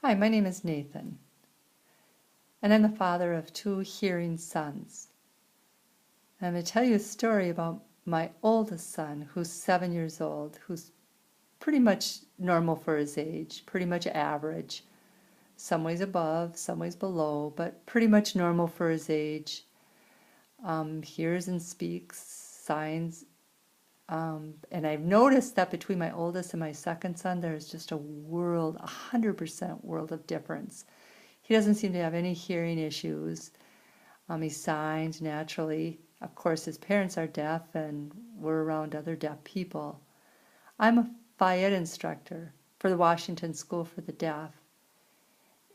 Hi, my name is Nathan, and I'm the father of two hearing sons. And I'm going to tell you a story about my oldest son, who's 7 years old, who's pretty much normal for his age, pretty much average, some ways above, some ways below, but pretty much normal for his age. Hears and speaks signs. And I've noticed that between my oldest and my second son, there's just a world, 100% world of difference. He doesn't seem to have any hearing issues. He signs naturally. Of course, his parents are deaf, and we're around other deaf people. I'm a Fayette instructor for the Washington School for the Deaf.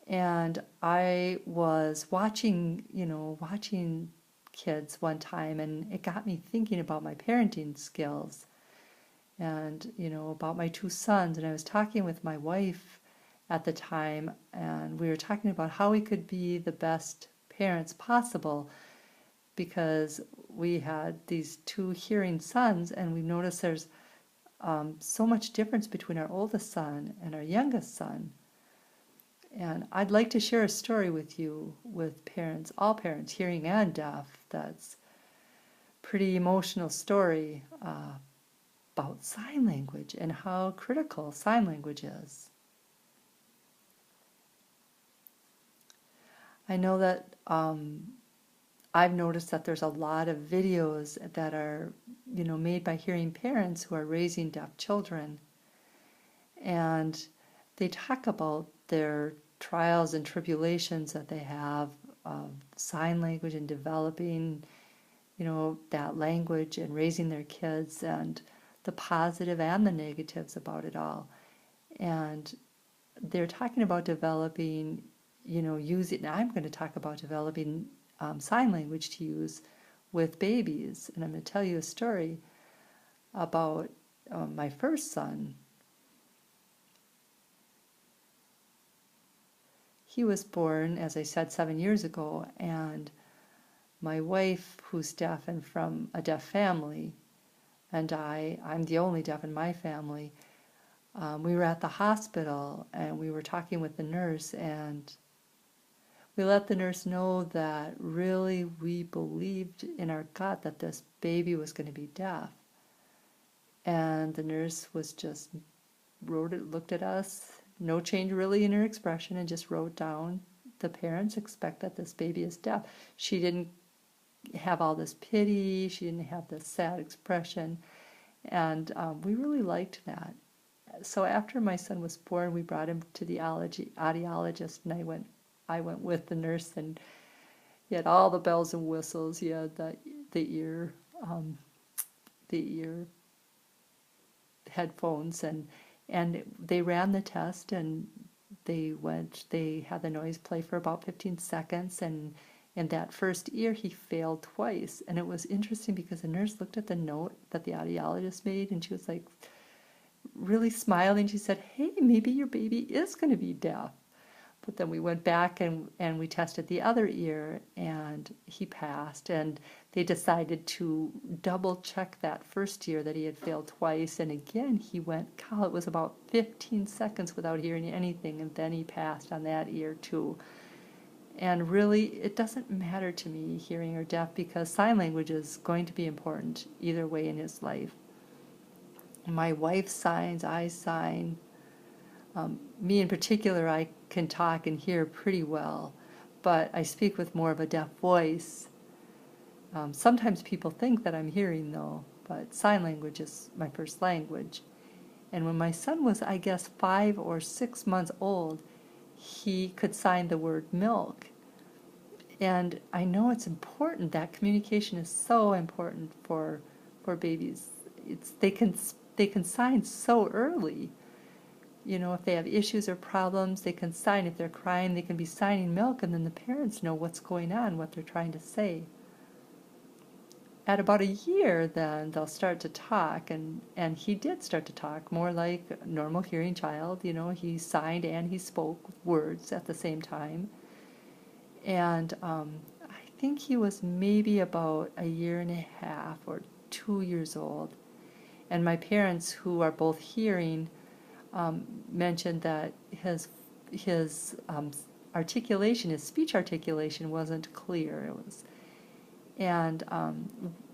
And I was watching kids one time, and it got me thinking about my parenting skills and, about my two sons. And I was talking with my wife at the time, and we were talking about how we could be the best parents possible because we had these two hearing sons, and we noticed there's so much difference between our oldest son and our youngest son. And I'd like to share a story with you, with parents, all parents, hearing and deaf, that's a pretty emotional story about sign language and how critical sign language is. I know that I've noticed that there's a lot of videos that are, made by hearing parents who are raising deaf children. And they talk about their trials and tribulations that they have of sign language and developing, that language and raising their kids, and the positive and the negatives about it all. And they're talking about developing, I'm going to talk about developing sign language to use with babies. And I'm going to tell you a story about my first son. He was born, as I said, 7 years ago, and my wife, who's deaf and from a deaf family, and I'm the only deaf in my family, we were at the hospital and we were talking with the nurse, and we let the nurse know that really we believed in our gut that this baby was going to be deaf. And the nurse was just looked at us, no change really in her expression, and just wrote down, the parents expect that this baby is deaf. She didn't have all this pity, she didn't have this sad expression, and we really liked that. So after my son was born, we brought him to the audiologist, and I went with the nurse, and he had all the bells and whistles. He had the ear headphones, and they ran the test, and they had the noise play for about 15 seconds, and in that first ear he failed twice. And it was interesting because the nurse looked at the note that the audiologist made, and she was like really smiling. She said, "Hey, maybe your baby is going to be deaf." But then we went back and we tested the other ear, and he passed. And they decided to double check that first ear that he had failed twice. And again, he went, it was about 15 seconds without hearing anything. And then he passed on that ear too. And really, it doesn't matter to me, hearing or deaf, because sign language is going to be important either way in his life. My wife signs, I sign. Me in particular, I can talk and hear pretty well, but I speak with more of a deaf voice. Sometimes people think that I'm hearing, though, but sign language is my first language. And when my son was, I guess, 5 or 6 months old, he could sign the word milk. And I know it's important. That communication is so important for babies. They can sign so early. If they have issues or problems, they can sign. If they're crying, they can be signing milk, and then the parents know what's going on, what they're trying to say. At about a year, then, they'll start to talk, and he did start to talk, more like a normal hearing child. He signed and he spoke words at the same time. And I think he was maybe about a year and a half or 2 years old. And my parents, who are both hearing, mentioned that his articulation, his speech articulation wasn't clear. And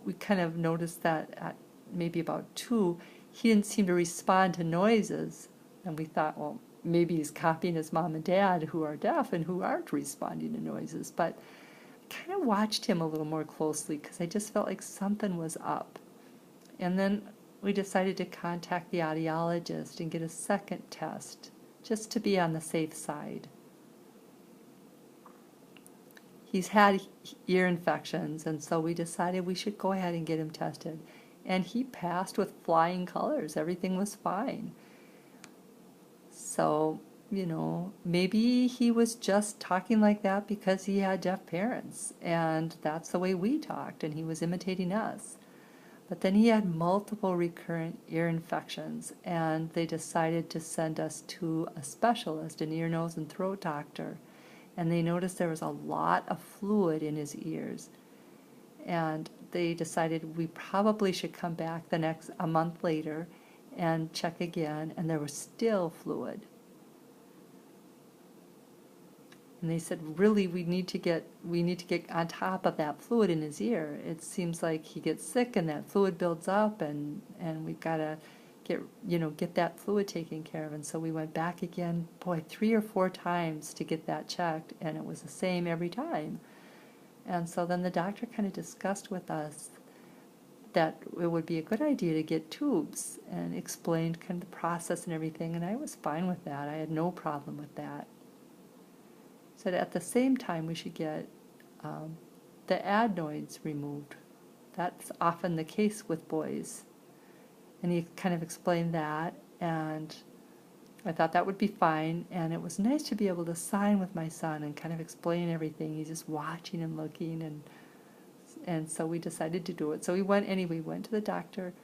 we kind of noticed that at maybe about 2, he didn't seem to respond to noises. And we thought, well, maybe he's copying his mom and dad who are deaf and who aren't responding to noises. But I kind of watched him a little more closely because I just felt like something was up. And then we decided to contact the audiologist and get a second test just to be on the safe side. He's had ear infections, and so we decided we should go ahead and get him tested. And he passed with flying colors. Everything was fine. So, maybe he was just talking like that because he had deaf parents, and that's the way we talked, and he was imitating us. But then he had multiple recurrent ear infections, and they decided to send us to a specialist, an ear, nose, and throat doctor. And they noticed there was a lot of fluid in his ears. And they decided we probably should come back a month later and check again, and there was still fluid. And they said, really, we need to get on top of that fluid in his ear. It seems like he gets sick and that fluid builds up, and we've got to get that fluid taken care of. And so we went back again, 3 or 4 times to get that checked, and it was the same every time. And so then the doctor kind of discussed with us that it would be a good idea to get tubes, and explained kind of the process and everything, and I was fine with that. I had no problem with that. Said at the same time we should get the adenoids removed. That's often the case with boys. And he kind of explained that, and I thought that would be fine, and it was nice to be able to sign with my son and kind of explain everything. He's just watching and looking, and so we decided to do it. So we went to the doctor,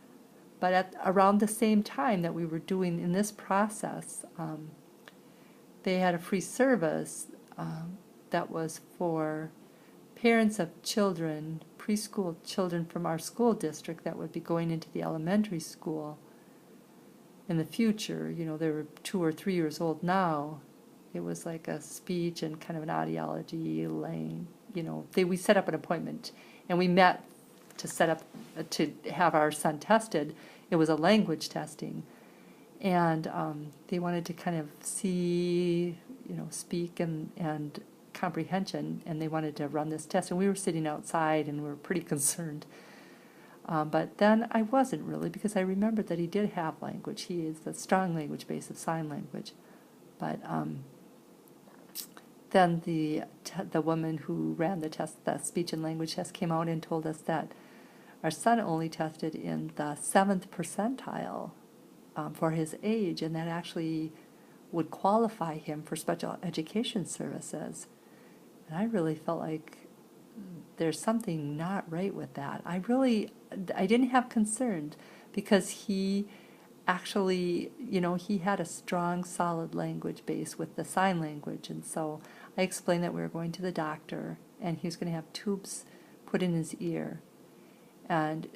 but at around the same time that we were doing in this process, they had a free service that was for parents of children, preschool children from our school district that would be going into the elementary school in the future. They were 2 or 3 years old now. It was like a speech and kind of an audiology lane. We set up an appointment, and we met to have our son tested. It was a language testing, and they wanted to kind of see, speak and comprehension, and they wanted to run this test. And we were sitting outside, and we were pretty concerned. But then I wasn't really, because I remembered that he did have language. He is the strong language base of sign language. But then the woman who ran the test, the speech and language test, came out and told us that our son only tested in the 7th percentile for his age, and that actually would qualify him for special education services. And I really felt like there's something not right with that. I didn't have concerns, because he actually, he had a strong, solid language base with the sign language. And so I explained that we were going to the doctor, and he was going to have tubes put in his ear. And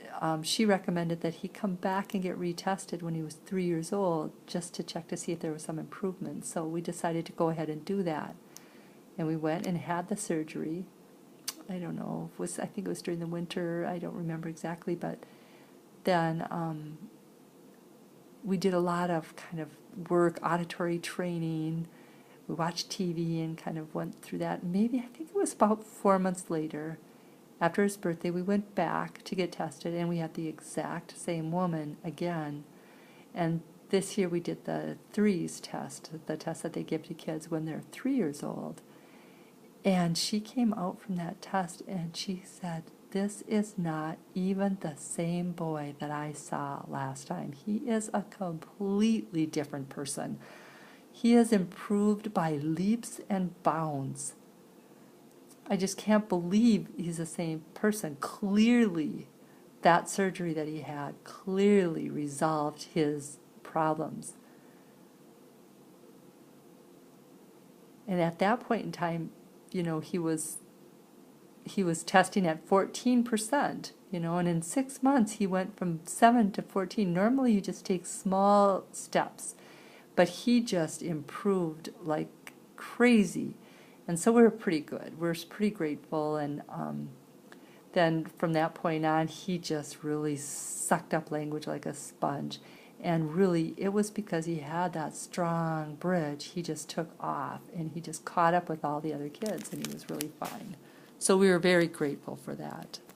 she recommended that he come back and get retested when he was 3 years old, just to check to see if there was some improvement. So we decided to go ahead and do that. And we went and had the surgery. I don't know, I think it was during the winter, I don't remember exactly, but then we did a lot of kind of work, auditory training. We watched TV and kind of went through that. I think it was about 4 months later, after his birthday, we went back to get tested, and we had the exact same woman again. And this year we did the threes test, the test that they give to kids when they're 3 years old. And she came out from that test, and she said, "This is not even the same boy that I saw last time. He is a completely different person. He has improved by leaps and bounds. I just can't believe he's the same person." Clearly, that surgery that he had clearly resolved his problems. And at that point in time, he was testing at 14%, and in 6 months he went from 7 to 14. Normally you just take small steps, but he just improved like crazy. And so we were pretty good. We were pretty grateful. And then from that point on, he just really sucked up language like a sponge. And really, it was because he had that strong bridge. He just took off and he just caught up with all the other kids and he was really fine. So we were very grateful for that.